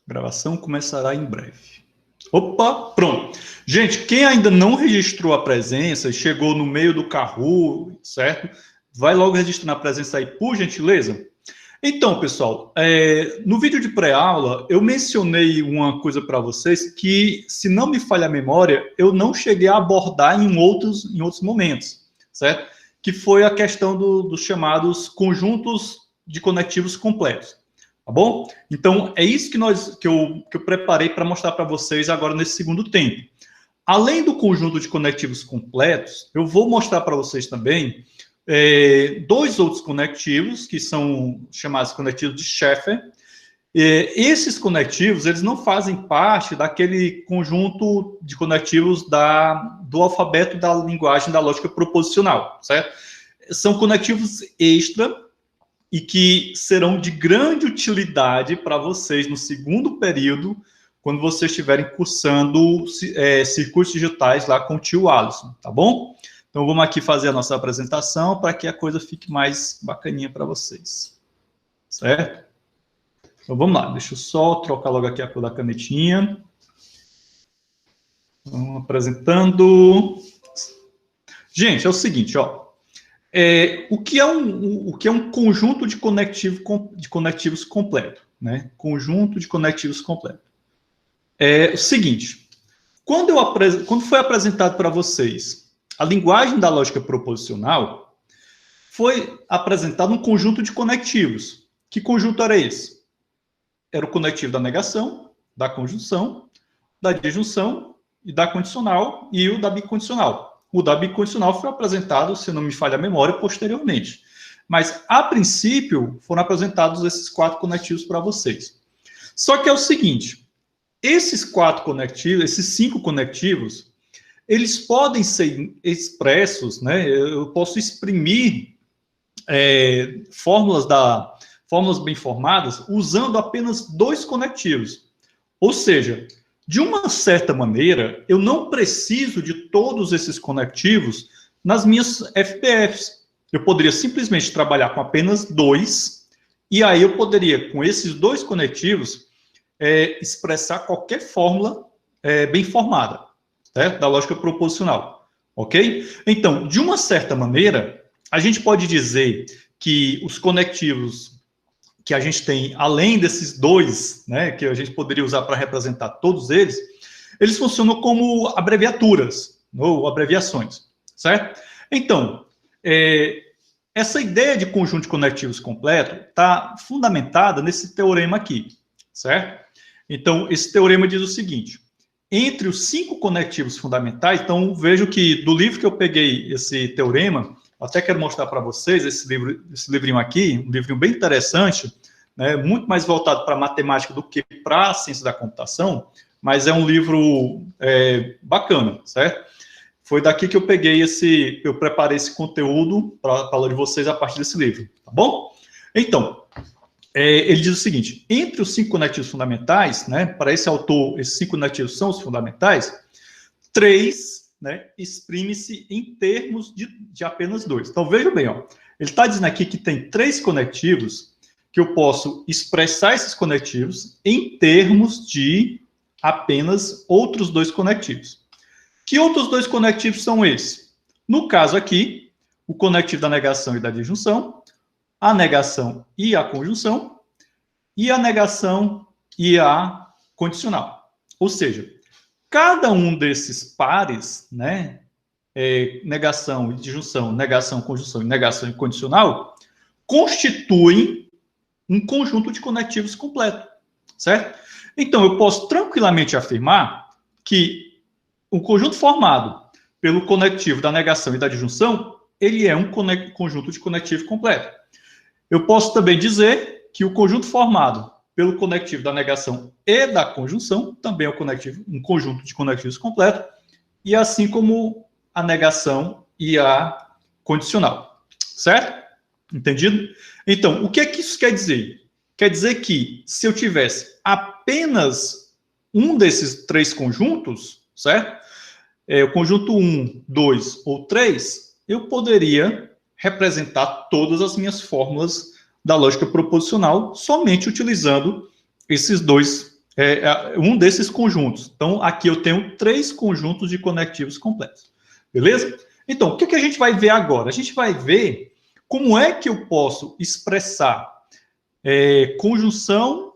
Gravação começará em breve. Opa, pronto. Gente, quem ainda não registrou a presença, chegou no meio do carro, certo? Vai logo registrando a presença aí, por gentileza. Então, pessoal, no vídeo de pré-aula, eu mencionei uma coisa para vocês que, se não me falha a memória, eu não cheguei a abordar em outros momentos, certo? Que foi a questão dos chamados conjuntos de conectivos completos. Tá bom? Então, é isso que eu preparei para mostrar para vocês agora nesse segundo tempo. Além do conjunto de conectivos completos, eu vou mostrar para vocês também dois outros conectivos, que são chamados conectivos de Sheffer. Esses conectivos, eles não fazem parte daquele conjunto de conectivos do alfabeto da linguagem da lógica proposicional, certo? São conectivos extra, e que serão de grande utilidade para vocês no segundo período, quando vocês estiverem cursando circuitos digitais lá com o tio Alisson, tá bom? Então, vamos aqui fazer a nossa apresentação para que a coisa fique mais bacaninha para vocês, certo? Então, vamos lá, deixa eu só trocar logo aqui a cor da canetinha. Vamos apresentando. Gente, é o seguinte, ó. O que é um conjunto de conectivos completo, né? Conjunto de conectivos completo. É o seguinte, quando foi apresentado para vocês a linguagem da lógica proposicional, foi apresentado um conjunto de conectivos. Que conjunto era esse? Era o conectivo da negação, da conjunção, da disjunção e da condicional e o da bicondicional. O da bicondicional foi apresentado, se não me falha a memória, posteriormente. Mas, a princípio, foram apresentados esses 4 conectivos para vocês. Só que é o seguinte, esses 5 conectivos, eles podem ser expressos, né? Eu posso exprimir fórmulas bem formadas usando apenas 2 conectivos. Ou seja, de uma certa maneira, eu não preciso de todos esses conectivos nas minhas FPFs. Eu poderia simplesmente trabalhar com apenas 2, e aí eu poderia, com esses 2 conectivos, expressar qualquer fórmula bem formada, certo? Da lógica proposicional, ok? Então, de uma certa maneira, a gente pode dizer que os conectivos que a gente tem, além desses 2, né, que a gente poderia usar para representar todos eles funcionam como abreviaturas, ou abreviações, certo? Então, essa ideia de conjunto de conectivos completo está fundamentada nesse teorema aqui, certo? Então, esse teorema diz o seguinte, entre os 5 conectivos fundamentais, então vejo que do livro que eu peguei esse teorema, até quero mostrar para vocês esse livrinho aqui, um livrinho bem interessante, né, muito mais voltado para a matemática do que para a ciência da computação, mas é um livro bacana, certo? Foi daqui que eu peguei eu preparei esse conteúdo para falar de vocês a partir desse livro, tá bom? Então, ele diz o seguinte, entre os 5 conectivos fundamentais, né, para esse autor, esses 5 conectivos são os fundamentais, 3... né, exprime-se em termos de apenas 2. Então, vejam bem, ó, ele está dizendo aqui que tem 3 conectivos, que eu posso expressar esses conectivos em termos de apenas outros 2 conectivos. Que outros 2 conectivos são esses? No caso aqui, o conectivo da negação e da disjunção, a negação e a conjunção, e a negação e a condicional. Ou seja, cada um desses pares, né, negação e disjunção, negação, conjunção e negação incondicional, constituem um conjunto de conectivos completo, certo? Então, eu posso tranquilamente afirmar que o conjunto formado pelo conectivo da negação e da disjunção, ele é um conjunto de conectivo completo. Eu posso também dizer que o conjunto formado pelo conectivo da negação e da conjunção, também é um conjunto de conectivos completo, e assim como a negação e a condicional, certo? Entendido? Então, o que é que isso quer dizer? Quer dizer que, se eu tivesse apenas um desses 3 conjuntos, certo? O conjunto 1, 2 ou 3, eu poderia representar todas as minhas fórmulas da lógica proposicional somente utilizando esses 2 um desses conjuntos. Então, aqui eu tenho 3 conjuntos de conectivos completos. Beleza? Então, o que a gente vai ver agora? A gente vai ver como é que eu posso expressar conjunção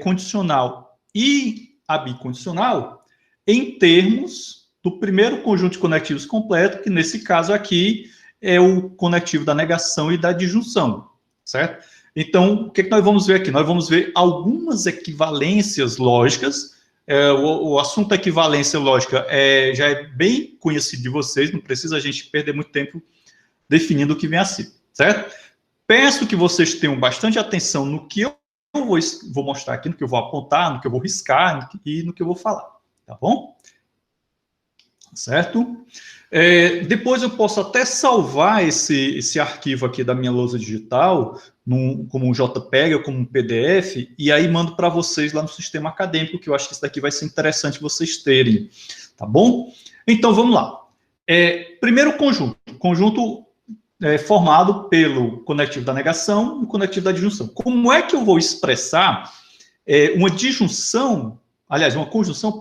condicional e a bicondicional em termos do primeiro conjunto de conectivos completo, que nesse caso aqui é o conectivo da negação e da disjunção, certo? Então, o que nós vamos ver aqui? Nós vamos ver algumas equivalências lógicas. O assunto da equivalência lógica já é bem conhecido de vocês, não precisa a gente perder muito tempo definindo o que vem a ser, certo? Peço que vocês tenham bastante atenção no que eu vou mostrar aqui, no que eu vou apontar, no que eu vou riscar e no que eu vou falar, tá bom? Certo? Depois eu posso até salvar esse arquivo aqui da minha lousa digital como um JPEG ou como um PDF, e aí mando para vocês lá no sistema acadêmico, que eu acho que isso daqui vai ser interessante vocês terem, tá bom? Então, vamos lá. Primeiro conjunto formado pelo conectivo da negação e o conectivo da disjunção. Como é que eu vou expressar uma conjunção,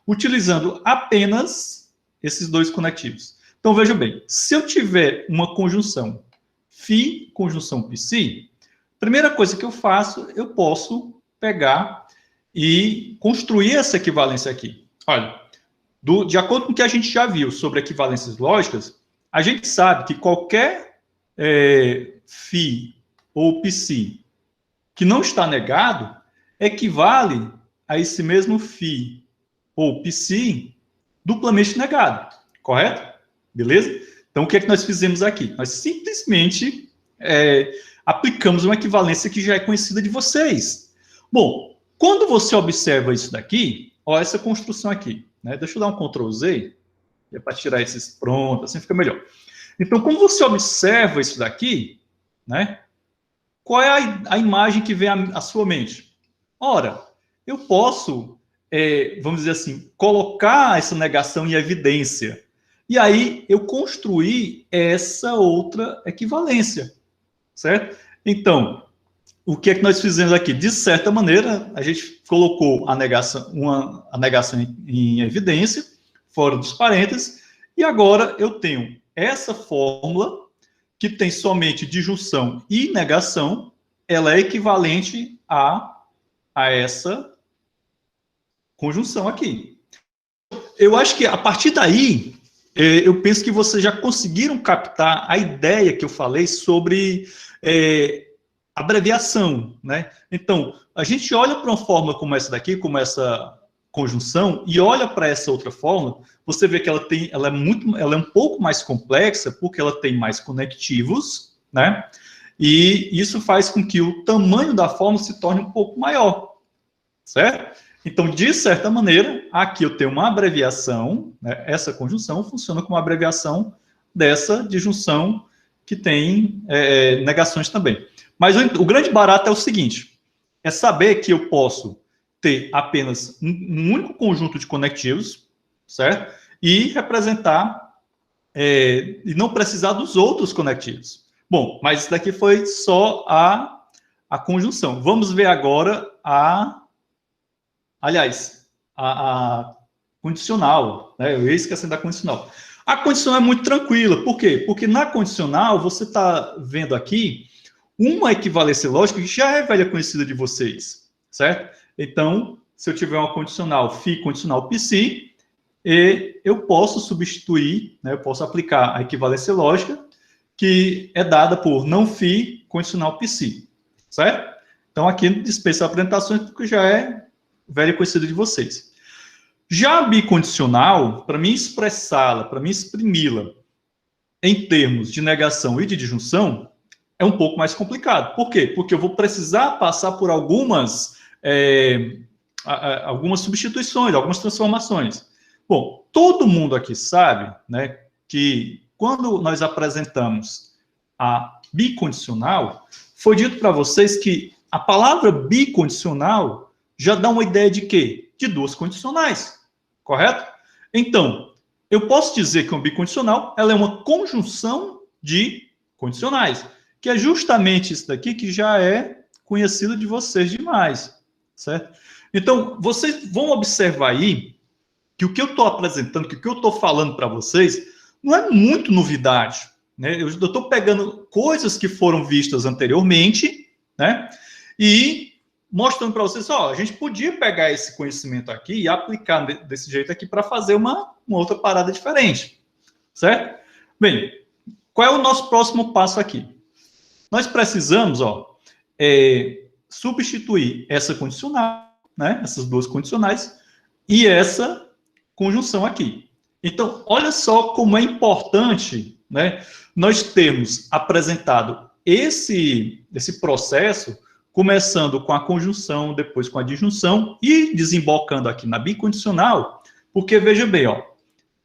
utilizando apenas esses 2 conectivos? Então, veja bem, se eu tiver uma conjunção φ, conjunção psi, primeira coisa que eu faço, eu posso pegar e construir essa equivalência aqui. Olha, de acordo com o que a gente já viu sobre equivalências lógicas, a gente sabe que qualquer φ ou psi que não está negado equivale a esse mesmo φ ou psi duplamente negado, correto? Beleza? Então, o que é que nós fizemos aqui? Nós simplesmente aplicamos uma equivalência que já é conhecida de vocês. Bom, quando você observa isso daqui, olha essa construção aqui, né? Deixa eu dar um Ctrl Z, para tirar esses pronto, assim fica melhor. Então, como você observa isso daqui, né? Qual é a imagem que vem à sua mente? Ora, eu posso, vamos dizer assim, colocar essa negação em evidência. E aí, eu construí essa outra equivalência, certo? Então, o que é que nós fizemos aqui? De certa maneira, a gente colocou a negação em evidência, fora dos parênteses, e agora eu tenho essa fórmula, que tem somente disjunção e negação, ela é equivalente a essa conjunção aqui. Eu acho que, a partir daí, eu penso que vocês já conseguiram captar a ideia que eu falei sobre abreviação, né? Então, a gente olha para uma fórmula como essa daqui, como essa conjunção, e olha para essa outra fórmula, você vê que ela é um pouco mais complexa, porque ela tem mais conectivos, né? E isso faz com que o tamanho da fórmula se torne um pouco maior, certo? Então, de certa maneira, aqui eu tenho uma abreviação, né? Essa conjunção funciona como uma abreviação dessa disjunção que tem negações também. Mas o grande barato é o seguinte, é saber que eu posso ter apenas um único conjunto de conectivos, certo? E representar, e não precisar dos outros conectivos. Bom, mas isso daqui foi só a conjunção. Vamos ver agora a condicional, né? Eu ia esquecendo da condicional. A condicional é muito tranquila. Por quê? Porque na condicional, você está vendo aqui uma equivalência lógica que já é velha conhecida de vocês, certo? Então, se eu tiver uma condicional φ, condicional psi, eu posso substituir, né, eu posso aplicar a equivalência lógica, que é dada por não φ, condicional psi, certo? Então, aqui dispensa apresentações, porque já é velha conhecida de vocês. Já a bicondicional, para mim expressá-la, para mim exprimi-la em termos de negação e de disjunção, é um pouco mais complicado. Por quê? Porque eu vou precisar passar por algumas substituições, algumas transformações. Bom, todo mundo aqui sabe, né, que quando nós apresentamos a bicondicional, foi dito para vocês que a palavra bicondicional já dá uma ideia de quê? De 2 condicionais, correto? Então, eu posso dizer que uma bicondicional ela é uma conjunção de condicionais, que é justamente isso daqui que já é conhecido de vocês demais, certo? Então, vocês vão observar aí que o que eu estou apresentando, que o que eu estou falando para vocês, não é muito novidade, né? Eu estou pegando coisas que foram vistas anteriormente, né? E mostrando para vocês, ó, a gente podia pegar esse conhecimento aqui e aplicar desse jeito aqui para fazer uma outra parada diferente, certo? Bem, qual é o nosso próximo passo aqui? Nós precisamos, ó, substituir essa condicional, né? Essas duas condicionais e essa conjunção aqui. Então, olha só como é importante, né, nós termos apresentado esse processo, começando com a conjunção, depois com a disjunção e desembocando aqui na bicondicional, porque veja bem, ó,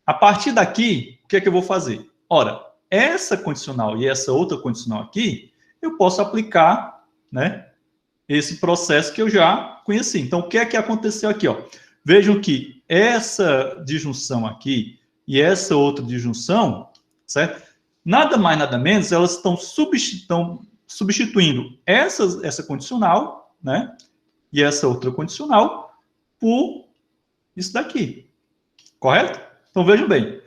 a partir daqui, o que é que eu vou fazer? Ora, essa condicional e essa outra condicional aqui, eu posso aplicar, né, esse processo que eu já conheci. Então, o que é que aconteceu aqui, ó? Vejam que essa disjunção aqui e essa outra disjunção, certo? Nada mais, nada menos, elas estão substituindo essa condicional, né? E essa outra condicional por isso daqui. Correto? Então, vejam bem.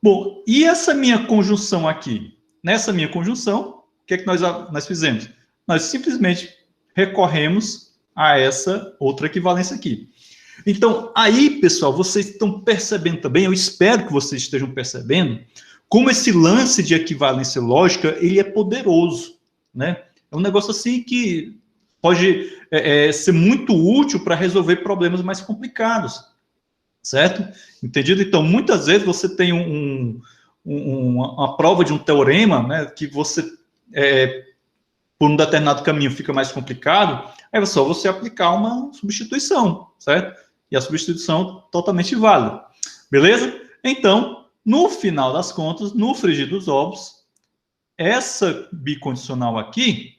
Bom, e essa minha conjunção aqui? Nessa minha conjunção, o que é que nós fizemos? Nós simplesmente recorremos a essa outra equivalência aqui. Então, aí, pessoal, vocês estão percebendo também, eu espero que vocês estejam percebendo, como esse lance de equivalência lógica, ele é poderoso, né? É um negócio assim que pode ser muito útil para resolver problemas mais complicados, certo? Entendido? Então, muitas vezes você tem uma prova de um teorema, né, que você, por um determinado caminho, fica mais complicado, é só você aplicar uma substituição, certo? E a substituição totalmente válida. Beleza? Então, no final das contas, no frigir dos ovos, essa bicondicional aqui,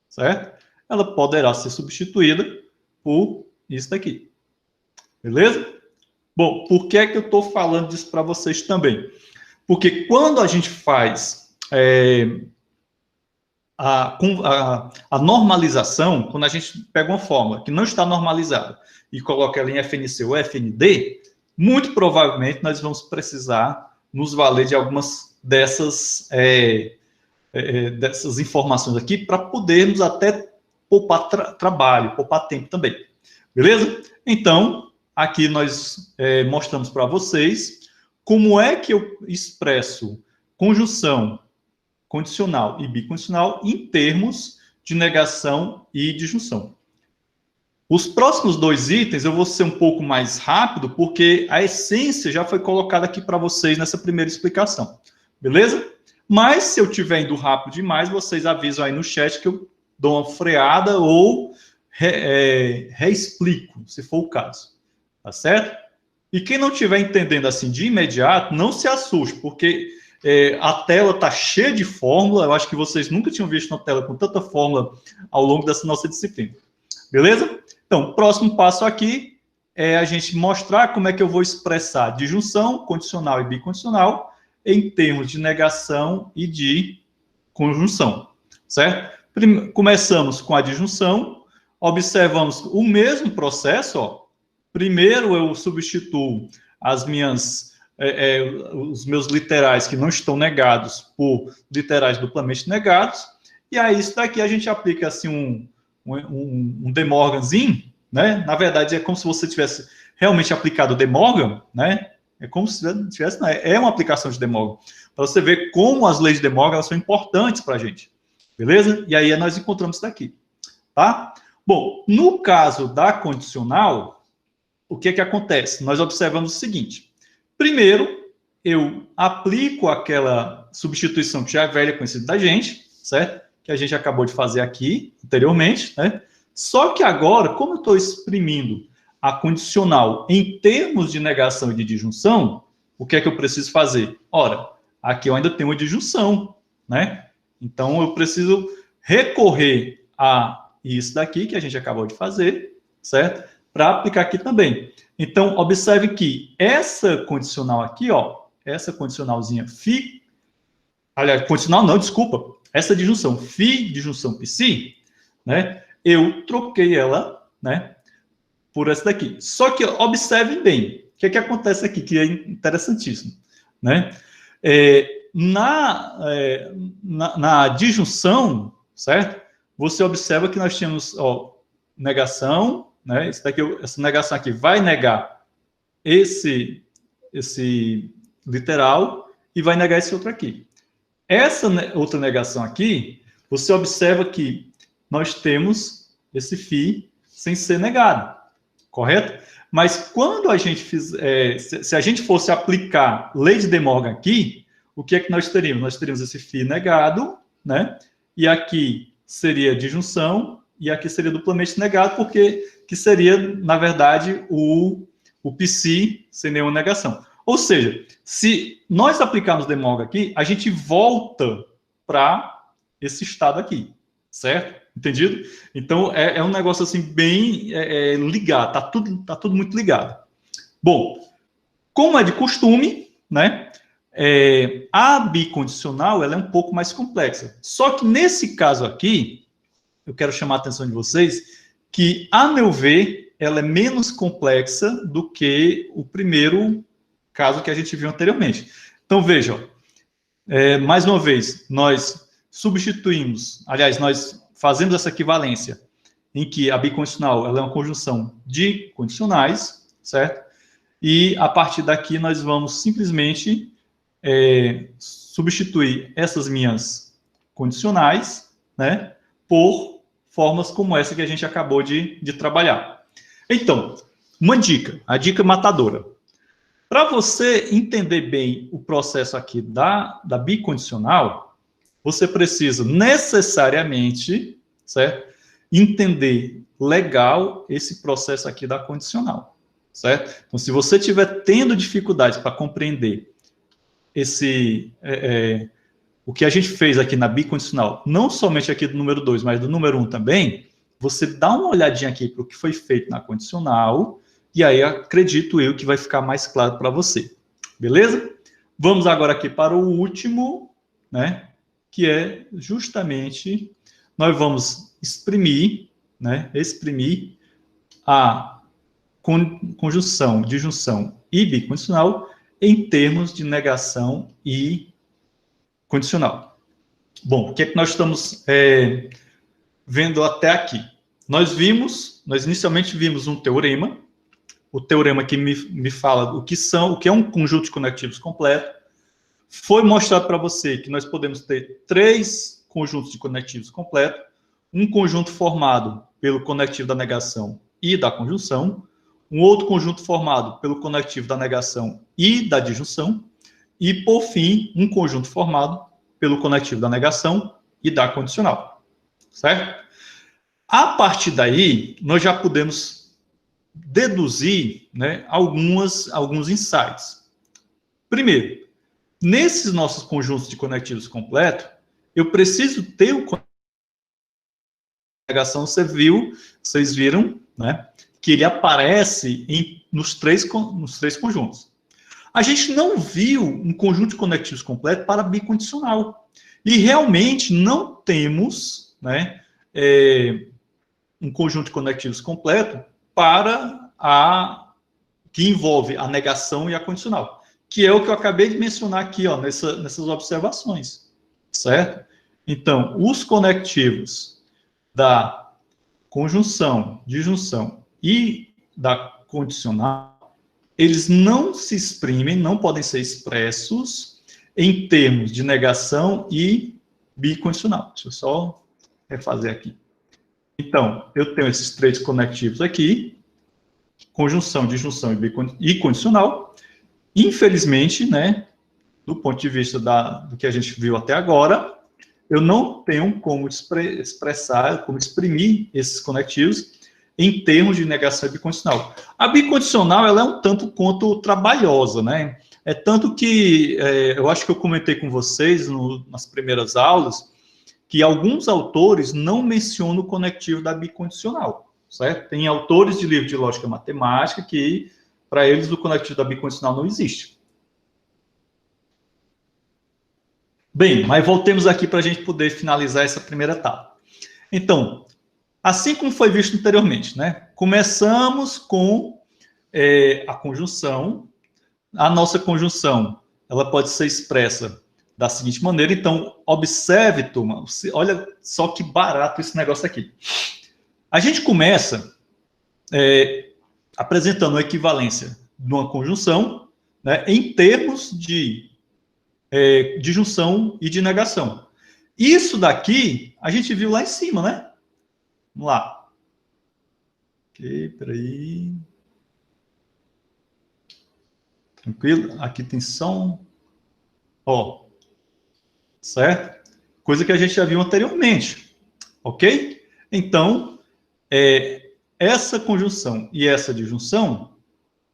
certo? Ela poderá ser substituída por isso daqui. Beleza? Bom, por que é que eu estou falando disso para vocês também? Porque quando a gente faz a normalização, quando a gente pega uma fórmula que não está normalizada e coloca ela em FNC ou FND, muito provavelmente nós vamos precisar nos valer de algumas dessas informações aqui para podermos até poupar trabalho, poupar tempo também. Beleza? Então, aqui nós mostramos para vocês como é que eu expresso conjunção, condicional e bicondicional em termos de negação e disjunção. Os próximos dois itens eu vou ser um pouco mais rápido, porque a essência já foi colocada aqui para vocês nessa primeira explicação. Beleza? Mas se eu estiver indo rápido demais, vocês avisam aí no chat que eu dou uma freada ou reexplico, se for o caso. Tá certo? E quem não estiver entendendo assim de imediato, não se assuste, porque a tela está cheia de fórmula. Eu acho que vocês nunca tinham visto uma tela com tanta fórmula ao longo dessa nossa disciplina. Beleza? Então, o próximo passo aqui é a gente mostrar como é que eu vou expressar disjunção, condicional e bicondicional em termos de negação e de conjunção, certo? Começamos com a disjunção, observamos o mesmo processo, ó. Primeiro eu substituo os meus literais que não estão negados por literais duplamente negados, e aí isso daqui a gente aplica assim um De Morganzinho, né? Na verdade é como se você tivesse realmente aplicado o De Morgan, né? É como se tivesse, é uma aplicação de De Morgan, para você ver como as leis de De Morgan são importantes para a gente, beleza? E aí nós encontramos isso daqui, tá? Bom, no caso da condicional, o que que acontece? Nós observamos o seguinte: primeiro, eu aplico aquela substituição que já é velha conhecida da gente, certo? Que a gente acabou de fazer aqui anteriormente, né? Só que agora, como eu estou exprimindo a condicional em termos de negação e de disjunção, o que é que eu preciso fazer? Ora, aqui eu ainda tenho uma disjunção, né? Então, eu preciso recorrer a isso daqui que a gente acabou de fazer, certo? Para aplicar aqui também. Então, observe que essa condicional aqui, ó, essa condicionalzinha phi, aliás, condicional não, desculpa, essa disjunção phi, disjunção psi, né? Eu troquei ela, né, por essa daqui. Só que observem bem, o que é que acontece aqui, que é interessantíssimo, né? Na disjunção, certo? Você observa que nós tínhamos, ó, negação, né? Essa negação aqui vai negar esse literal e vai negar esse outro aqui. Essa outra negação aqui, você observa que nós temos esse φ sem ser negado, correto? Mas quando a gente se a gente fosse aplicar lei de De Morgan aqui, o que é que nós teríamos? Nós teríamos esse φ negado, né? E aqui seria disjunção, e aqui seria duplamente negado, porque que seria, na verdade, o psi sem nenhuma negação. Ou seja, se nós aplicarmos De Morgan aqui, a gente volta para esse estado aqui, certo? Entendido? Então, é um negócio assim bem ligado, tá tudo muito ligado. Bom, como é de costume, né? A bicondicional ela é um pouco mais complexa. Só que nesse caso aqui, eu quero chamar a atenção de vocês que, a meu ver, ela é menos complexa do que o primeiro caso que a gente viu anteriormente. Então, vejam, mais uma vez, nós substituímos, aliás, nós fazemos essa equivalência em que a bicondicional ela é uma conjunção de condicionais, certo? E, a partir daqui, nós vamos simplesmente substituir essas minhas condicionais, né, por formas como essa que a gente acabou de trabalhar. Então, uma dica, a dica matadora. Para você entender bem o processo aqui da bicondicional, você precisa necessariamente, certo, entender legal esse processo aqui da condicional, certo? Então, se você estiver tendo dificuldades para compreender o que a gente fez aqui na bicondicional, não somente aqui do número 2, mas do número 1 também, você dá uma olhadinha aqui para o que foi feito na condicional, e aí acredito eu que vai ficar mais claro para você. Beleza? Vamos agora aqui para o último, né? Que é justamente, nós vamos exprimir, né? Exprimir a conjunção, disjunção e bicondicional em termos de negação e condicional. Bom, o que é que nós estamos vendo até aqui? Nós inicialmente vimos um teorema, o teorema que me fala o que é um conjunto de conectivos completo. Foi mostrado para você que nós podemos ter 3 conjuntos de conectivos completos, um conjunto formado pelo conectivo da negação e da conjunção, um outro conjunto formado pelo conectivo da negação e da disjunção, e, por fim, um conjunto formado pelo conectivo da negação e da condicional. Certo? A partir daí, nós já podemos deduzir, né, alguns insights. Primeiro, nesses nossos conjuntos de conectivos completos, eu preciso ter o negação, vocês viram, né, que ele aparece nos três conjuntos. A gente não viu um conjunto de conectivos completo para bicondicional. E realmente não temos, né, um conjunto de conectivos completo para que envolve a negação e a condicional, que é o que eu acabei de mencionar aqui, ó, nessas observações, certo? Então, os conectivos da conjunção, disjunção e da condicional, eles não se exprimem, não podem ser expressos em termos de negação e bicondicional. Deixa eu só refazer aqui. Então, eu tenho esses 3 conectivos aqui, conjunção, disjunção e condicional. Infelizmente, né, do ponto de vista do que a gente viu até agora, eu não tenho como expressar, como exprimir esses conectivos em termos de negação e bicondicional. A bicondicional, ela é um tanto quanto trabalhosa, né? É tanto que, eu acho que eu comentei com vocês nas primeiras aulas, que alguns autores não mencionam o conectivo da bicondicional, certo? Tem autores de livro de lógica matemática que, para eles, o conectivo da bicondicional não existe. Bem, mas voltemos aqui para a gente poder finalizar essa primeira etapa. Então, Assim como foi visto anteriormente, né? Começamos com a conjunção. A nossa conjunção, ela pode ser expressa da seguinte maneira. Então, observe, turma, olha só que barato esse negócio aqui. A gente começa apresentando a equivalência de uma conjunção, né, em termos de junção e de negação. Isso daqui, a gente viu lá em cima, né? Vamos lá. Ok, peraí. Tranquilo? Aqui tem som. Ó. Certo? Coisa que a gente já viu anteriormente. Ok? Então, essa conjunção e essa disjunção,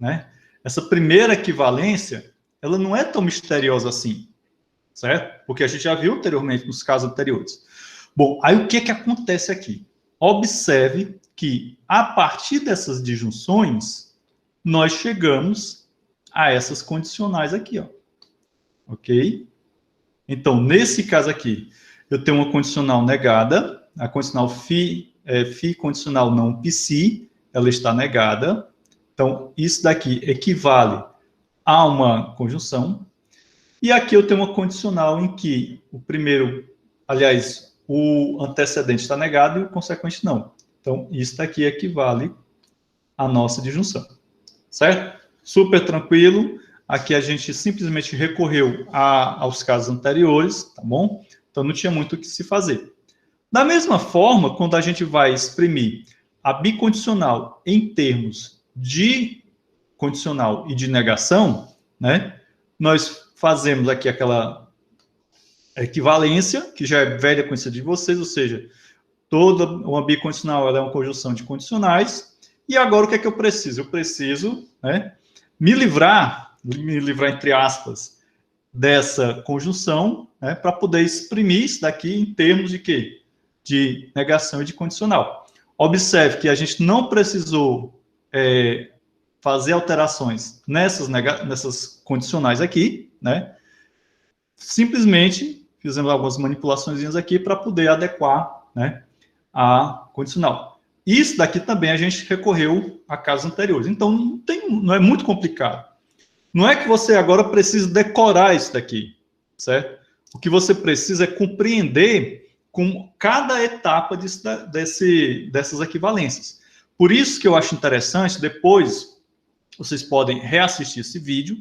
né? Essa primeira equivalência, ela não é tão misteriosa assim. Certo? Porque a gente já viu anteriormente nos casos anteriores. Bom, aí o que acontece aqui? Observe que, a partir dessas disjunções, nós chegamos a essas condicionais aqui, ó. Ok? Então, nesse caso aqui, eu tenho uma condicional negada, a condicional phi condicional não psi, ela está negada. Então, isso daqui equivale a uma conjunção. E aqui eu tenho uma condicional em que o primeiro, aliás, o antecedente está negado e o consequente não. Então, isso daqui equivale à nossa disjunção. Certo? Super tranquilo. Aqui a gente simplesmente recorreu aos casos anteriores, tá bom? Então, não tinha muito o que se fazer. Da mesma forma, quando a gente vai exprimir a bicondicional em termos de condicional e de negação, né? Nós fazemos aqui aquela equivalência, que já é velha conhecida de vocês, ou seja, toda uma bicondicional ela é uma conjunção de condicionais. E agora o que é que eu preciso? Eu preciso, né, me livrar entre aspas, dessa conjunção, né, para poder exprimir isso daqui em termos de quê? De negação e de condicional. Observe que a gente não precisou fazer alterações nessas condicionais aqui, né? Simplesmente fizemos algumas manipulações aqui para poder adequar, né, a condicional. Isso daqui também a gente recorreu a casos anteriores. Então, não é muito complicado. Não é que você agora precisa decorar isso daqui, certo? O que você precisa é compreender com cada etapa dessas equivalências. Por isso que eu acho interessante, depois vocês podem reassistir esse vídeo,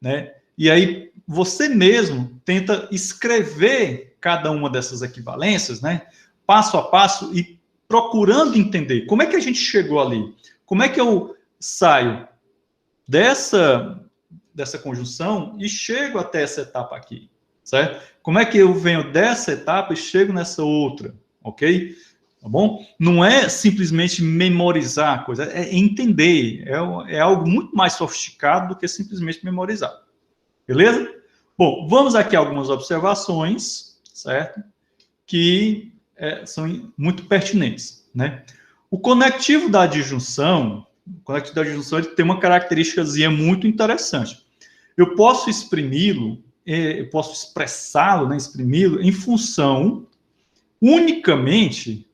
né? E aí você mesmo tenta escrever cada uma dessas equivalências, né? Passo a passo e procurando entender como é que a gente chegou ali. Como é que eu saio dessa conjunção e chego até essa etapa aqui, certo? Como é que eu venho dessa etapa e chego nessa outra, ok? Tá bom? Não é simplesmente memorizar a coisa, é entender. É algo muito mais sofisticado do que simplesmente memorizar. Beleza? Bom, vamos aqui a algumas observações, certo? Que são muito pertinentes, né? O conectivo da disjunção, ele tem uma característica muito interessante. Eu posso exprimi-lo, eu posso expressá-lo, né, exprimi-lo em função unicamente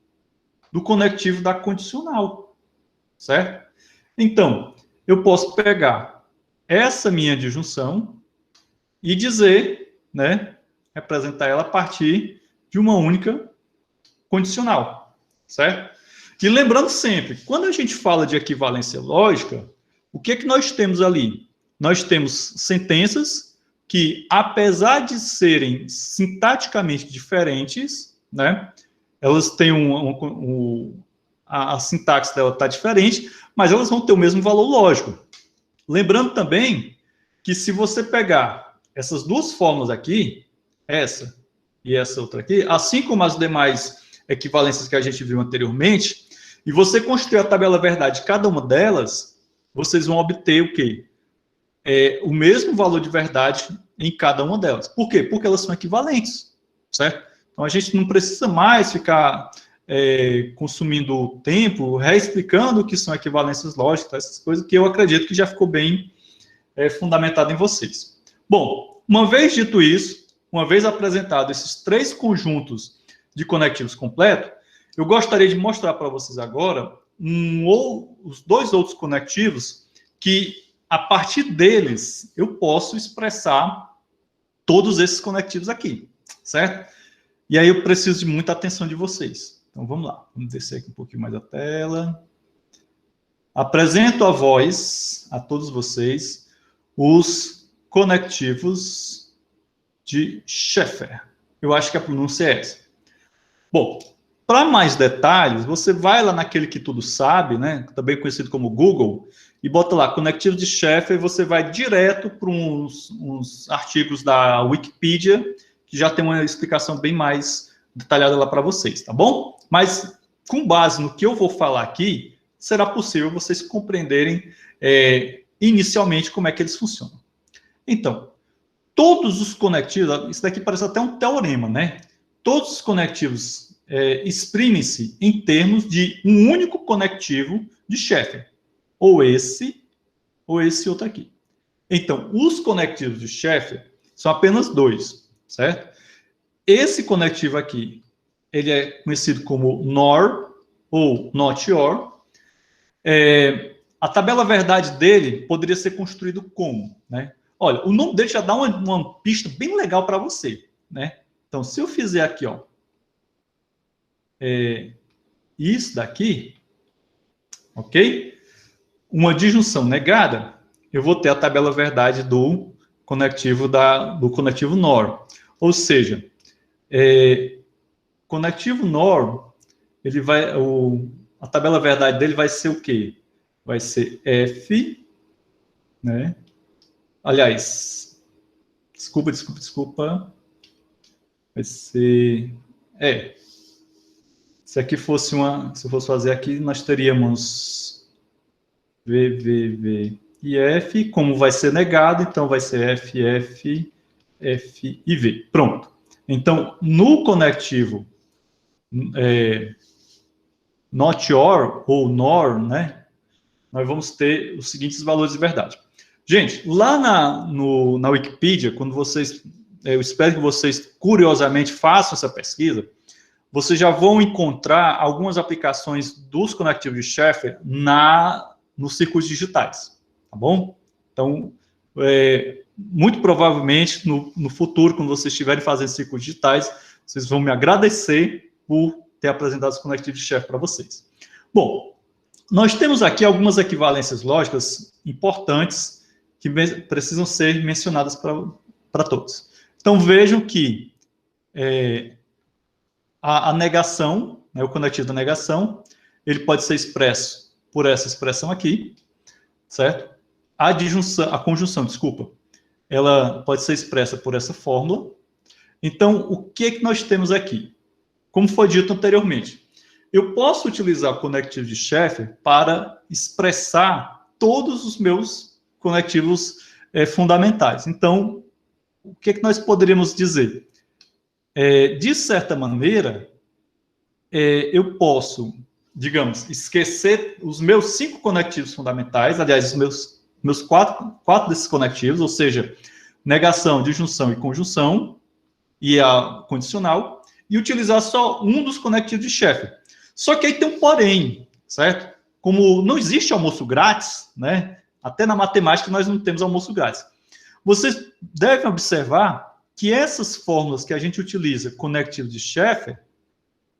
do conectivo da condicional, certo? Então, eu posso pegar essa minha disjunção e dizer, né, representar ela a partir de uma única condicional, certo? E lembrando sempre, quando a gente fala de equivalência lógica, o que é que nós temos ali? Nós temos sentenças que, apesar de serem sintaticamente diferentes, né, elas têm a sintaxe dela está diferente, mas elas vão ter o mesmo valor lógico. Lembrando também que se você pegar essas duas fórmulas aqui, essa e essa outra aqui, assim como as demais equivalências que a gente viu anteriormente, e você construir a tabela verdade de cada uma delas, vocês vão obter o quê? O mesmo valor de verdade em cada uma delas. Por quê? Porque elas são equivalentes, certo? Então, a gente não precisa mais ficar consumindo tempo, reexplicando o que são equivalências lógicas, essas coisas que eu acredito que já ficou bem fundamentado em vocês. Bom, uma vez dito isso, uma vez apresentado esses três conjuntos de conectivos completos, eu gostaria de mostrar para vocês agora ou os dois outros conectivos que, a partir deles, eu posso expressar todos esses conectivos aqui, certo? E aí eu preciso de muita atenção de vocês. Então, vamos lá. Vamos descer aqui um pouquinho mais a tela. Apresento a voz, a todos vocês, os conectivos de Schaeffer. Eu acho que a pronúncia é essa. Bom, para mais detalhes, você vai lá naquele que tudo sabe, né, também conhecido como Google, e bota lá conectivos de Schaeffer e você vai direto para uns artigos da Wikipedia, que já tem uma explicação bem mais detalhada lá para vocês, tá bom? Mas, com base no que eu vou falar aqui, será possível vocês compreenderem inicialmente como é que eles funcionam. Então, todos os conectivos, isso daqui parece até um teorema, né? Todos os conectivos exprimem-se em termos de um único conectivo de Schaeffer, ou esse outro aqui. Então, os conectivos de Schaeffer são apenas dois, certo? Esse conectivo aqui, ele é conhecido como NOR, ou not OR. A tabela verdade dele poderia ser construído como, né? Olha, o nome dele já dá uma pista bem legal para você, né? Então, se eu fizer aqui, ó, isso daqui, ok? Uma disjunção negada, eu vou ter a tabela verdade do conectivo NOR. Ou seja, conectivo NOR, ele vai, a tabela verdade dele vai ser o quê? Vai ser F, né? Aliás, desculpa. Vai ser... se aqui fosse se eu fosse fazer aqui, nós teríamos V e F. Como vai ser negado, então vai ser F e V. Pronto. Então, no conectivo not OR, ou NOR, né? Nós vamos ter os seguintes valores de verdade. Gente, lá na Wikipedia, quando vocês... eu espero que vocês, curiosamente, façam essa pesquisa. Vocês já vão encontrar algumas aplicações dos conectivos de Schaeffer nos circuitos digitais, tá bom? Então, muito provavelmente, no futuro, quando vocês estiverem fazendo circuitos digitais, vocês vão me agradecer por ter apresentado os conectivos de Schaeffer para vocês. Bom, nós temos aqui algumas equivalências lógicas importantes que precisam ser mencionadas para todos. Então, vejam que a negação, né, o conectivo da negação, ele pode ser expresso por essa expressão aqui, certo? A conjunção, desculpa, ela pode ser expressa por essa fórmula. Então, o que nós temos aqui? Como foi dito anteriormente, eu posso utilizar o conectivo de Schaeffer para expressar todos os meus conectivos fundamentais. Então, o que nós poderíamos dizer? De certa maneira, eu posso, digamos, esquecer os meus 5 conectivos fundamentais, aliás, os meus quatro desses conectivos, ou seja, negação, disjunção e conjunção, e a condicional, e utilizar só um dos conectivos de Schaeffer. Só que aí tem um porém, certo? Como não existe almoço grátis, né? Até na matemática nós não temos almoço grátis. Vocês devem observar que essas fórmulas que a gente utiliza, conectivos de Schaeffer,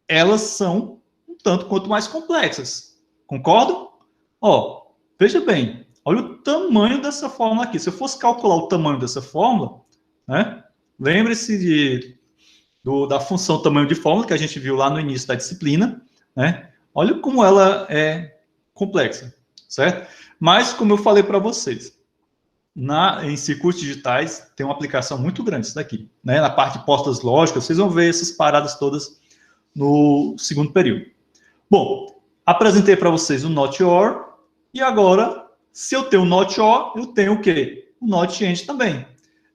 elas são um tanto quanto mais complexas. Concordam? Ó, veja bem, olha o tamanho dessa fórmula aqui. Se eu fosse calcular o tamanho dessa fórmula, né? Lembre-se da função tamanho de fórmula que a gente viu lá no início da disciplina, né? Olha como ela é complexa, certo? Mas, como eu falei para vocês, em circuitos digitais tem uma aplicação muito grande isso daqui, né? Na parte de postas lógicas, vocês vão ver essas paradas todas no segundo período. Bom, apresentei para vocês o not OR, e agora, se eu tenho o not OR, eu tenho o quê? O not AND também.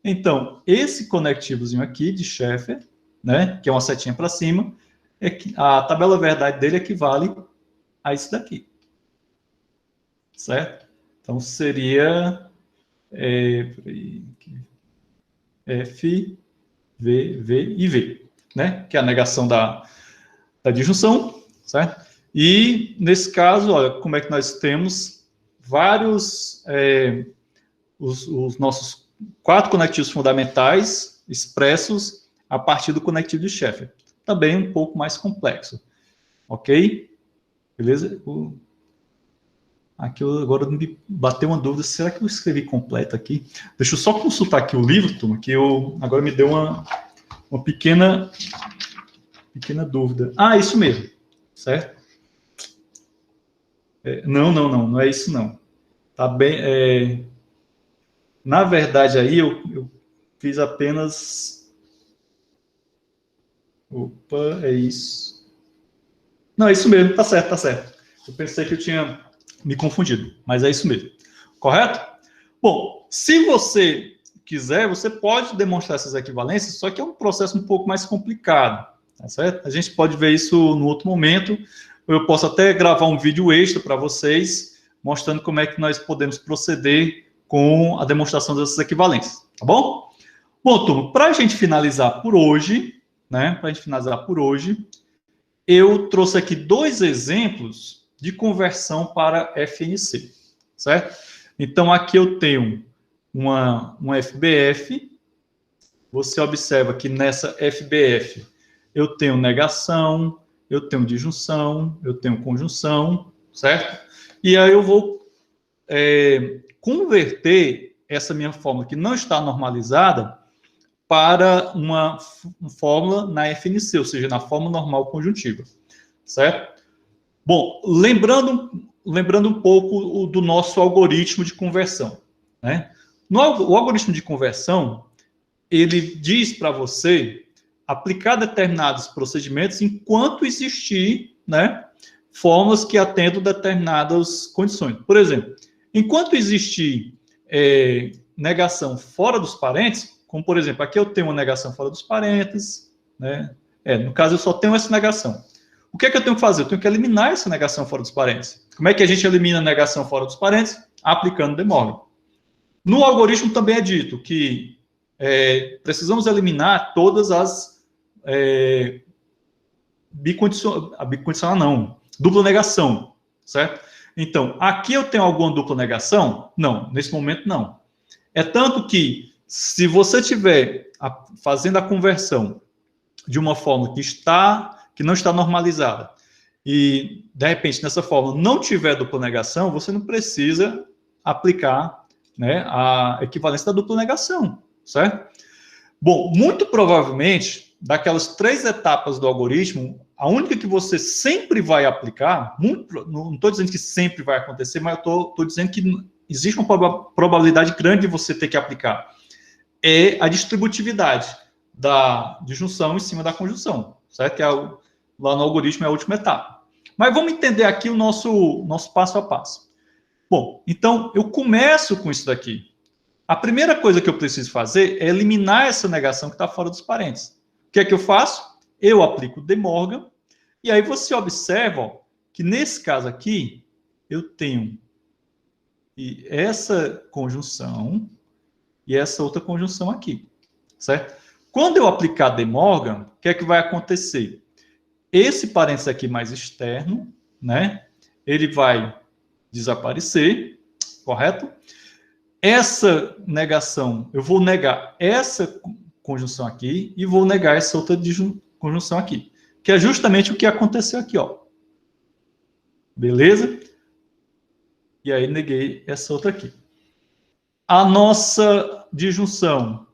Então, esse conectivozinho aqui de Schaeffer, né, que é uma setinha para cima, a tabela verdade dele equivale a isso daqui. Certo? Então, seria F, V e V, né? Que é a negação da disjunção certo? E, nesse caso, olha, como é que nós temos vários, os nossos 4 conectivos fundamentais expressos a partir do conectivo de Sheffield. Também um pouco mais complexo, ok? Beleza? Aqui agora me bateu uma dúvida, será que eu escrevi completo aqui? Deixa eu só consultar aqui o livro, turma, que agora me deu uma pequena dúvida. Ah, isso mesmo, certo? Não é isso não. Tá bem, na verdade aí eu fiz apenas... Opa, é isso. Não, é isso mesmo, tá certo, tá certo. Eu pensei que eu tinha me confundido, mas é isso mesmo. Correto? Bom, se você quiser, você pode demonstrar essas equivalências, só que é um processo um pouco mais complicado, tá certo? A gente pode ver isso no outro momento. Eu posso até gravar um vídeo extra para vocês, mostrando como é que nós podemos proceder com a demonstração dessas equivalências, tá bom? Bom, turma, para a gente finalizar por hoje, né? Para a gente finalizar por hoje, eu trouxe aqui 2 exemplos de conversão para FNC, certo? Então, aqui eu tenho uma FBF. Você observa que nessa FBF eu tenho negação, eu tenho disjunção, eu tenho conjunção, certo? E aí eu vou converter essa minha fórmula que não está normalizada para uma fórmula na FNC, ou seja, na fórmula normal conjuntiva, certo? Bom, lembrando um pouco do nosso algoritmo de conversão, né? O algoritmo de conversão, ele diz para você aplicar determinados procedimentos enquanto existir, né, fórmulas que atendam determinadas condições. Por exemplo, enquanto existir negação fora dos parênteses, como, por exemplo, aqui eu tenho uma negação fora dos parênteses, né? No caso, eu só tenho essa negação. O que é que eu tenho que fazer? Eu tenho que eliminar essa negação fora dos parênteses. Como é que a gente elimina a negação fora dos parênteses? Aplicando De Morgan. No algoritmo também é dito que precisamos eliminar todas as bicondicional não, dupla negação, certo? Então, aqui eu tenho alguma dupla negação? Não, nesse momento não. É tanto que, se você estiver fazendo a conversão de uma fórmula que não está normalizada, e, de repente, nessa fórmula não tiver dupla negação, você não precisa aplicar, né, a equivalência da dupla negação, certo? Bom, muito provavelmente, daquelas 3 etapas do algoritmo, a única que você sempre vai aplicar, não estou dizendo que sempre vai acontecer, mas eu estou dizendo que existe uma probabilidade grande de você ter que aplicar, é a distributividade da disjunção em cima da conjunção, certo? Que lá no algoritmo é a última etapa. Mas vamos entender aqui o nosso passo a passo. Bom, então eu começo com isso daqui. A primeira coisa que eu preciso fazer é eliminar essa negação que está fora dos parênteses. O que é que eu faço? Eu aplico De Morgan, e aí você observa, ó, que nesse caso aqui, eu tenho essa conjunção e essa outra conjunção aqui, certo? Quando eu aplicar De Morgan, o que é que vai acontecer? Esse parênteses aqui mais externo, né? Ele vai desaparecer, correto? Essa negação, eu vou negar essa conjunção aqui e vou negar essa outra conjunção aqui, que é justamente o que aconteceu aqui, ó. Beleza? E aí neguei essa outra aqui. A nossa disjunção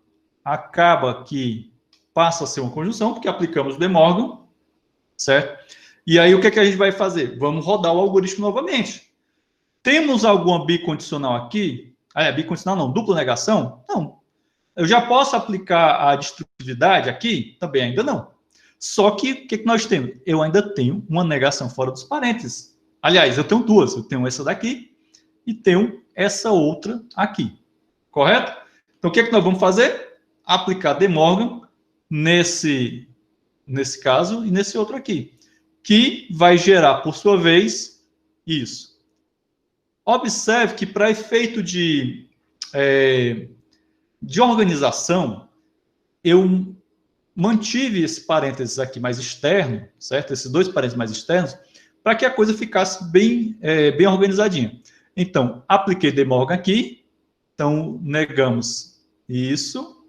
acaba que passa a ser uma conjunção, porque aplicamos De Morgan, certo? E aí o que é que a gente vai fazer? Vamos rodar o algoritmo novamente. Temos alguma bicondicional aqui? Bicondicional não, dupla negação? Não. Eu já posso aplicar a distributividade aqui? Também ainda não. Só que o que nós temos? Eu ainda tenho uma negação fora dos parênteses. Aliás, eu tenho 2. Eu tenho essa daqui e tenho essa outra aqui. Correto? Então, o que nós vamos fazer? Aplicar De Morgan nesse caso e nesse outro aqui, que vai gerar, por sua vez, isso. Observe que, para efeito de organização, eu mantive esse parênteses aqui mais externo, certo? Esses dois parênteses mais externos, para que a coisa ficasse bem, bem organizadinha. Então, apliquei De Morgan aqui, então negamos isso,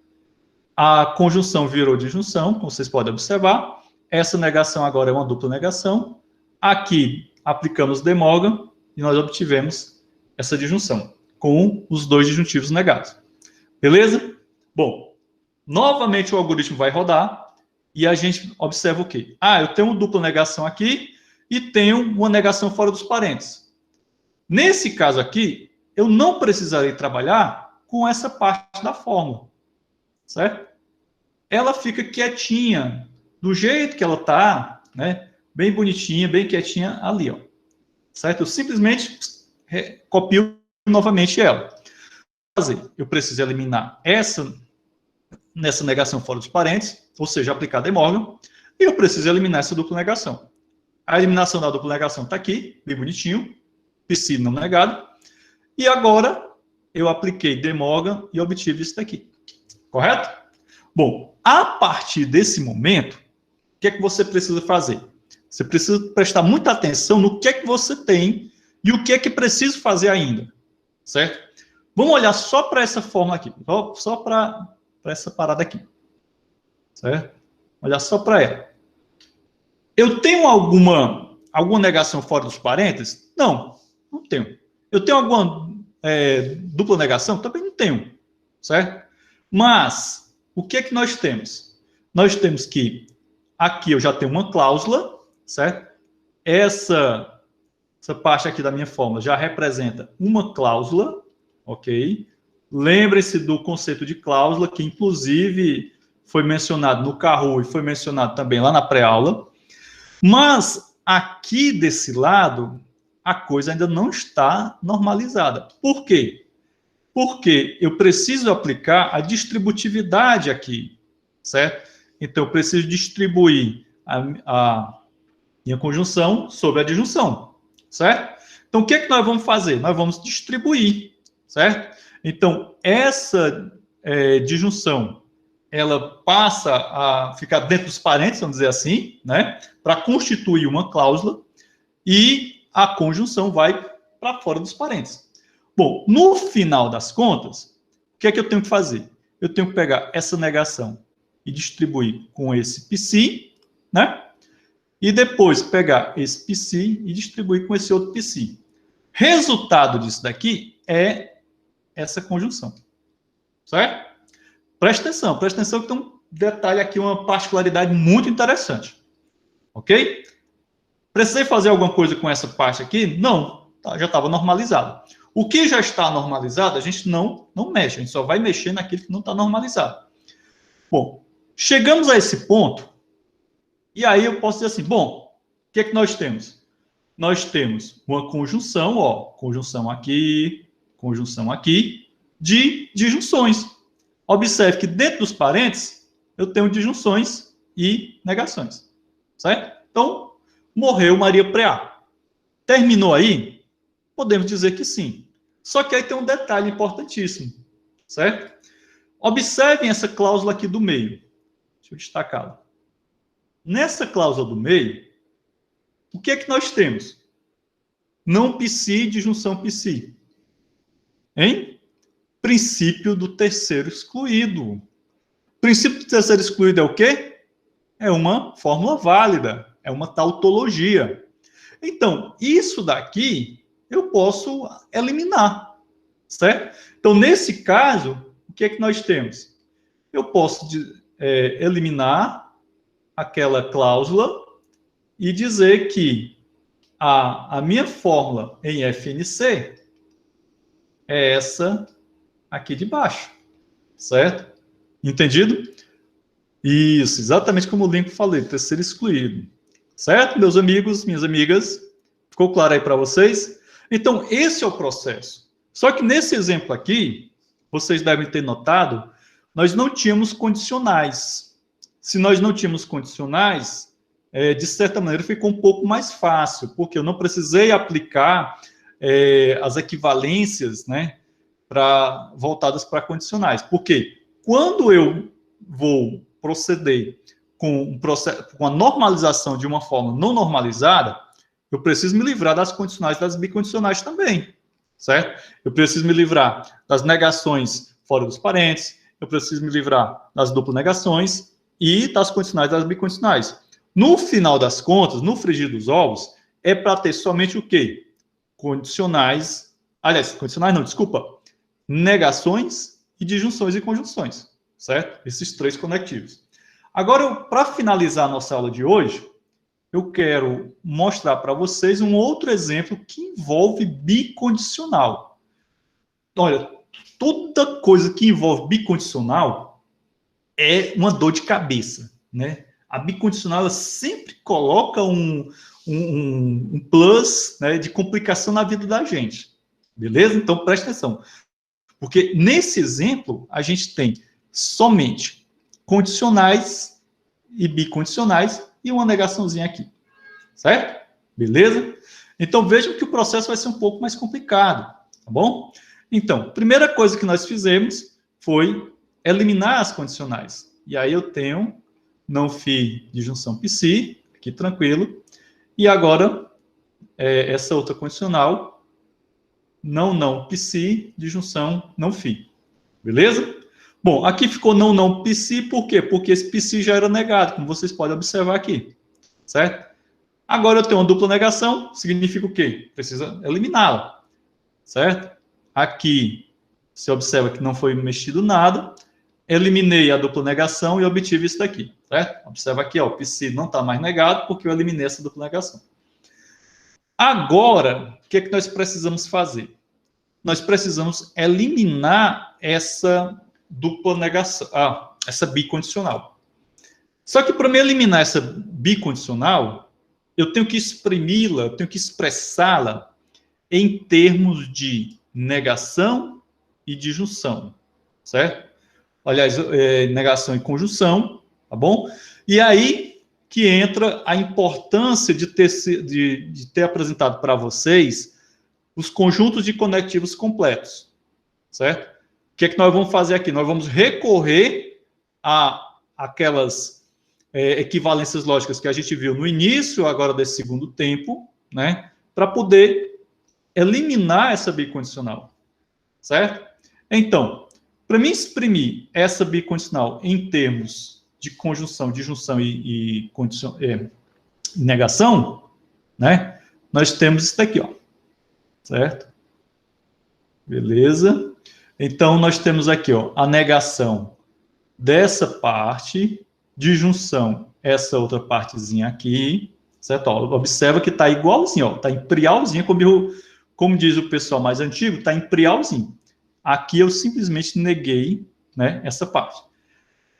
a conjunção virou disjunção, como vocês podem observar, essa negação agora é uma dupla negação, aqui aplicamos De Morgan e nós obtivemos essa disjunção, com os dois disjuntivos negados. Beleza? Bom, novamente o algoritmo vai rodar e a gente observa o quê? Eu tenho uma dupla negação aqui e tenho uma negação fora dos parênteses. Nesse caso aqui, eu não precisarei trabalhar com essa parte da fórmula, certo? Ela fica quietinha, do jeito que ela está, né? Bem bonitinha, bem quietinha ali, ó. Certo? Eu simplesmente copio novamente ela. Eu preciso eliminar nessa negação fora dos parênteses, ou seja, aplicar De Morgan, e eu preciso eliminar essa dupla negação. A eliminação da dupla negação está aqui, bem bonitinho, psi não negado, e agora eu apliquei De Morgan e obtive isso daqui. Correto? Bom, a partir desse momento, o que é que você precisa fazer? Você precisa prestar muita atenção no que é que você tem e o que é que preciso fazer ainda, certo? Vamos olhar só para essa fórmula aqui, só para essa parada aqui, certo? Olhar só para ela. Eu tenho alguma negação fora dos parênteses? Não, não tenho. Eu tenho alguma dupla negação? Também não tenho, certo? Mas, o que é que nós temos? Nós temos que, aqui eu já tenho uma cláusula, certo? Essa parte aqui da minha fórmula já representa uma cláusula, ok? Lembre-se do conceito de cláusula, que inclusive foi mencionado no Kahoot e foi mencionado também lá na pré-aula. Mas aqui desse lado, a coisa ainda não está normalizada. Por quê? Porque eu preciso aplicar a distributividade aqui, certo? Então, eu preciso distribuir a minha conjunção sobre a disjunção, certo? Então, o que é que nós vamos fazer? Nós vamos distribuir, certo? Então, essa disjunção, ela passa a ficar dentro dos parênteses, vamos dizer assim, né? Para constituir uma cláusula, e a conjunção vai para fora dos parênteses. Bom, no final das contas, o que é que eu tenho que fazer? Eu tenho que pegar essa negação e distribuir com esse psi, né? E depois pegar esse psi e distribuir com esse outro psi. Resultado disso daqui é essa conjunção, certo? Presta atenção que tem um detalhe aqui, uma particularidade muito interessante, ok? Precisei fazer alguma coisa com essa parte aqui? Não, já estava normalizado. O que já está normalizado, a gente não mexe, a gente só vai mexer naquilo que não está normalizado. Bom, chegamos a esse ponto, e aí eu posso dizer assim, bom, o que é que nós temos? Nós temos uma conjunção, ó, conjunção aqui, de disjunções. Observe que dentro dos parênteses, eu tenho disjunções e negações, certo? Então, morreu Maria Preá. Terminou aí? Podemos dizer que sim. Só que aí tem um detalhe importantíssimo, certo? Observem essa cláusula aqui do meio. Deixa eu destacá-la. Nessa cláusula do meio, o que é que nós temos? Não psi, disjunção psi. Hein? Princípio do terceiro excluído. O princípio do terceiro excluído é o quê? É uma fórmula válida, é uma tautologia. Então, isso daqui eu posso eliminar, certo? Então, nesse caso, o que é que nós temos? Eu posso eliminar aquela cláusula e dizer que a minha fórmula em FNC é essa aqui de baixo, certo? Entendido? Isso, exatamente como o Lincoln falei, terceiro excluído. Certo, meus amigos, minhas amigas? Ficou claro aí para vocês? Então, esse é o processo. Só que nesse exemplo aqui, vocês devem ter notado, nós não tínhamos condicionais. Se nós não tínhamos condicionais, de certa maneira ficou um pouco mais fácil, porque eu não precisei aplicar as equivalências, né, voltadas para condicionais. Porque quando eu vou proceder com a normalização de uma forma não normalizada, eu preciso me livrar das condicionais e das bicondicionais também, certo? Eu preciso me livrar das negações fora dos parênteses, eu preciso me livrar das duplas negações e das condicionais e das bicondicionais. No final das contas, no frigir dos ovos, é para ter somente o quê? Condicionais, aliás, condicionais não, desculpa, negações e disjunções e conjunções, certo? Esses três conectivos. Agora, para finalizar a nossa aula de hoje, eu quero mostrar para vocês um outro exemplo que envolve bicondicional. Olha, toda coisa que envolve bicondicional é uma dor de cabeça, né? A bicondicional ela sempre coloca um plus, né, de complicação na vida da gente. Beleza? Então, preste atenção. Porque nesse exemplo, a gente tem somente condicionais e bicondicionais e uma negaçãozinha aqui. Certo? Beleza? Então, vejam que o processo vai ser um pouco mais complicado. Tá bom? Então, primeira coisa que nós fizemos foi eliminar as condicionais. E aí eu tenho não phi de junção psi, aqui tranquilo. E agora, essa outra condicional, não psi de junção não phi. Beleza? Bom, aqui ficou não psi, por quê? Porque esse psi já era negado, como vocês podem observar aqui. Certo? Agora eu tenho uma dupla negação, significa o quê? Precisa eliminá-la. Certo? Aqui, você observa que não foi mexido nada. Eliminei a dupla negação e obtive isso daqui. Certo? Observa aqui, ó, o psi não está mais negado porque eu eliminei essa dupla negação. Agora, o que é que nós precisamos fazer? Nós precisamos eliminar essa dupla negação, essa bicondicional. Só que para me eliminar essa bicondicional, eu tenho que exprimi-la, eu tenho que expressá-la em termos de negação e disjunção, certo? Aliás, negação e conjunção, tá bom? E aí que entra a importância de ter apresentado para vocês os conjuntos de conectivos completos, certo? O que é que nós vamos fazer aqui? Nós vamos recorrer a aquelas equivalências lógicas que a gente viu no início, agora desse segundo tempo, né? Para poder eliminar essa bicondicional, certo? Então, para mim exprimir essa bicondicional em termos de conjunção, disjunção e negação, né? Nós temos isso daqui, ó, certo? Beleza? Então, nós temos aqui, ó, a negação dessa parte, disjunção, essa outra partezinha aqui, certo? Ó, observa que está igualzinho, ó, está em prialzinho, como diz o pessoal mais antigo, está em prialzinho. Aqui eu simplesmente neguei, né, essa parte.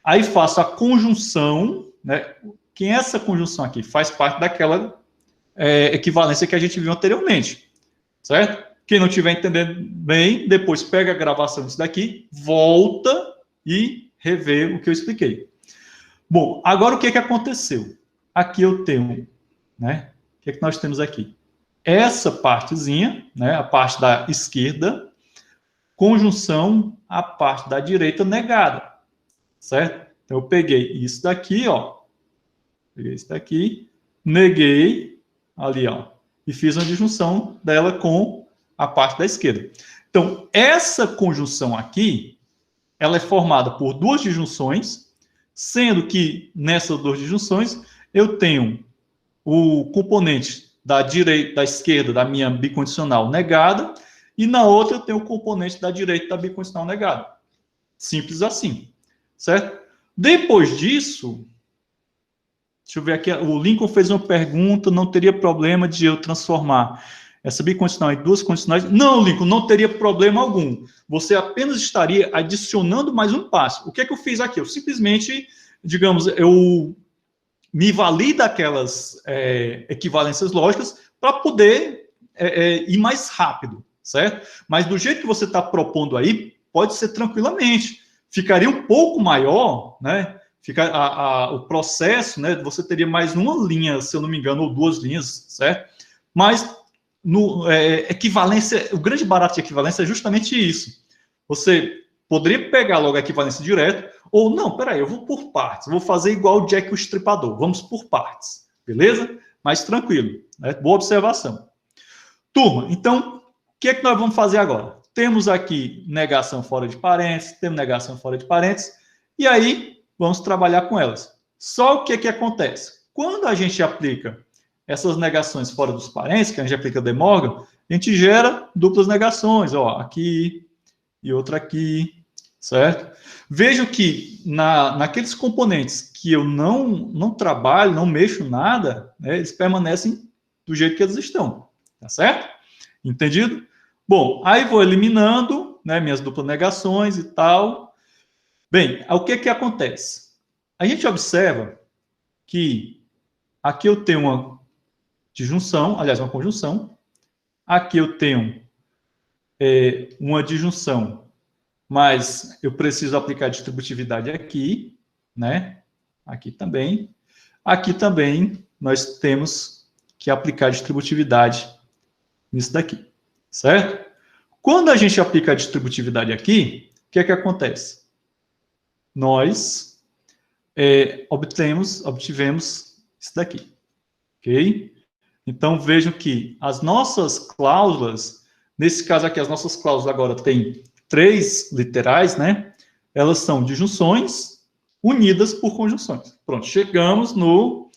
Aí faço a conjunção, né? Quem é essa conjunção aqui? Faz parte daquela equivalência que a gente viu anteriormente, certo? Quem não estiver entendendo bem, depois pega a gravação disso daqui, volta e revê o que eu expliquei. Bom, agora o que aconteceu? Aqui eu tenho, né? O que nós temos aqui? Essa partezinha, né? A parte da esquerda, conjunção a parte da direita negada, certo? Então eu peguei isso daqui, ó. Peguei isso daqui, neguei ali, ó. E fiz uma disjunção dela com a parte da esquerda. Então, essa conjunção aqui, ela é formada por duas disjunções, sendo que nessas duas disjunções eu tenho o componente da direita, da esquerda da minha bicondicional negada, e na outra eu tenho o componente da direita da bicondicional negada. Simples assim, certo? Depois disso, deixa eu ver aqui, o Lincoln fez uma pergunta, não teria problema de eu transformar essa bicondicional em duas condicionais? Não, Lincoln, não teria problema algum. Você apenas estaria adicionando mais um passo. O que é que eu fiz aqui? Eu simplesmente, digamos, eu me vali daquelas equivalências lógicas para poder ir mais rápido, certo? Mas do jeito que você está propondo aí, pode ser tranquilamente. Ficaria um pouco maior, né? O processo, né? Você teria mais uma linha, se eu não me engano, ou duas linhas, certo? Mas equivalência, o grande barato de equivalência é justamente isso. Você poderia pegar logo a equivalência direta, ou não, peraí, eu vou por partes, vou fazer igual o Jack o Estripador, vamos por partes, beleza? Mais tranquilo, né? Boa observação. Turma, então, o que é que nós vamos fazer agora? Temos aqui negação fora de parênteses, temos negação fora de parênteses, e aí vamos trabalhar com elas. Só o que é que acontece? Quando a gente aplica essas negações fora dos parênteses, que a gente aplica De Morgan, a gente gera duplas negações, ó, aqui e outra aqui, certo? Vejo que naqueles componentes que eu não trabalho, não mexo nada, né, eles permanecem do jeito que eles estão, tá certo? Entendido? Bom, aí vou eliminando, né, minhas duplas negações e tal. Bem, o que que acontece? A gente observa que aqui eu tenho uma disjunção, aliás, uma conjunção. Aqui eu tenho uma disjunção, mas eu preciso aplicar distributividade aqui, né? Aqui também. Aqui também nós temos que aplicar distributividade nisso daqui, certo? Quando a gente aplica a distributividade aqui, o que é que acontece? Nós obtivemos isso daqui, ok? Então, vejam que as nossas cláusulas, nesse caso aqui, as nossas cláusulas agora têm 3 literais, né? Elas são disjunções unidas por conjunções. Pronto, chegamos no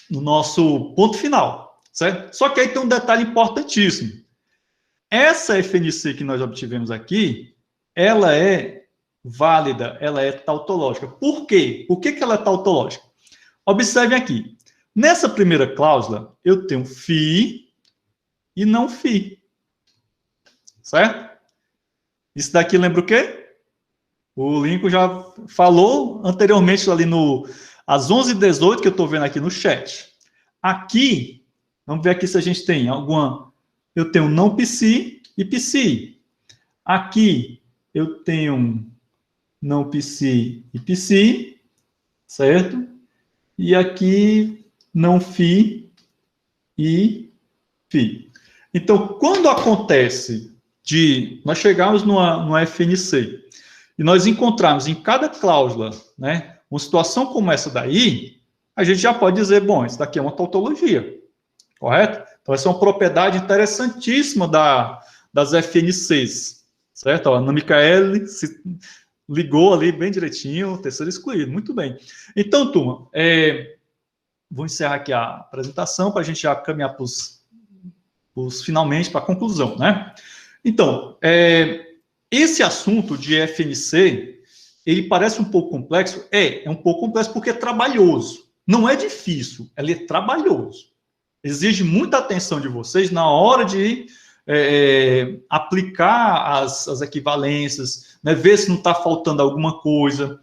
nosso ponto final, certo? Só que aí tem um detalhe importantíssimo. Essa FNC que nós obtivemos aqui, ela é válida, ela é tautológica. Por quê? Por que ela é tautológica? Observem aqui. Nessa primeira cláusula, eu tenho φ e não φ. Certo? Isso daqui lembra o quê? O Lincoln já falou anteriormente ali às 11h18, que eu estou vendo aqui no chat. Aqui, vamos ver aqui se a gente tem alguma... Eu tenho não psi e psi. Aqui, eu tenho não psi e psi, certo? E aqui... não φ e φ. Então, quando acontece nós chegarmos numa FNC e nós encontrarmos em cada cláusula, né, uma situação como essa daí, a gente já pode dizer, bom, isso daqui é uma tautologia, correto? Então, essa é uma propriedade interessantíssima das FNCs, certo? Ó, a Micaele se ligou ali bem direitinho, terceiro excluído, muito bem. Então, turma, vou encerrar aqui a apresentação para a gente já caminhar para finalmente para a conclusão, né? Então, esse assunto de FNC, ele parece um pouco complexo? É um pouco complexo porque é trabalhoso. Não é difícil, ele é trabalhoso. Exige muita atenção de vocês na hora de aplicar as equivalências, né? Ver se não está faltando alguma coisa.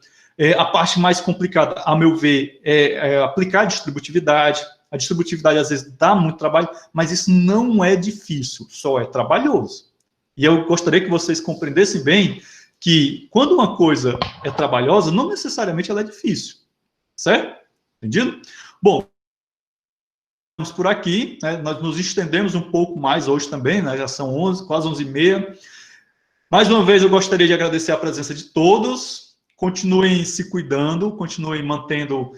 A parte mais complicada, a meu ver, é aplicar a distributividade. A distributividade, às vezes, dá muito trabalho, mas isso não é difícil, só é trabalhoso. E eu gostaria que vocês compreendessem bem que, quando uma coisa é trabalhosa, não necessariamente ela é difícil. Certo? Entendido? Bom, vamos por aqui, né? Nós nos estendemos um pouco mais hoje também, né? Já são 11, quase 11h30. Mais uma vez, eu gostaria de agradecer a presença de todos. Continuem se cuidando, continuem mantendo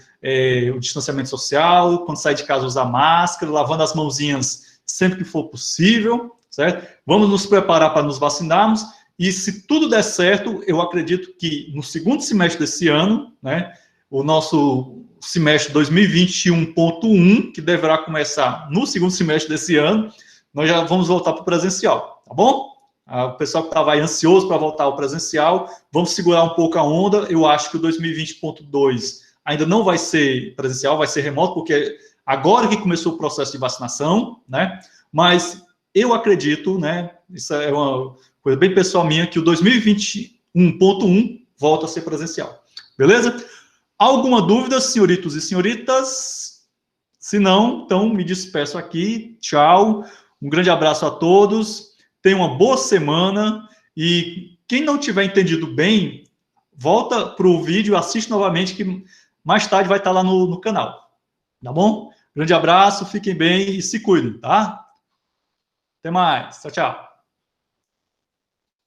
o distanciamento social, quando sair de casa usar máscara, lavando as mãozinhas sempre que for possível, certo? Vamos nos preparar para nos vacinarmos, e se tudo der certo, eu acredito que no segundo semestre desse ano, né, o nosso semestre 2021.1, que deverá começar no segundo semestre desse ano, nós já vamos voltar para o presencial, tá bom? O pessoal que estava aí ansioso para voltar ao presencial, vamos segurar um pouco a onda. Eu acho que o 2020.2 ainda não vai ser presencial, vai ser remoto, porque agora que começou o processo de vacinação, né? Mas eu acredito, né? Isso é uma coisa bem pessoal minha, que o 2021.1 volta a ser presencial. Beleza? Alguma dúvida, senhoritos e senhoritas? Se não, então me despeço aqui. Tchau. Um grande abraço a todos. Tenha uma boa semana, e quem não tiver entendido bem, volta para o vídeo, assiste novamente, que mais tarde vai estar lá no canal. Tá bom? Grande abraço, fiquem bem e se cuidem, tá? Até mais. Tchau, tchau.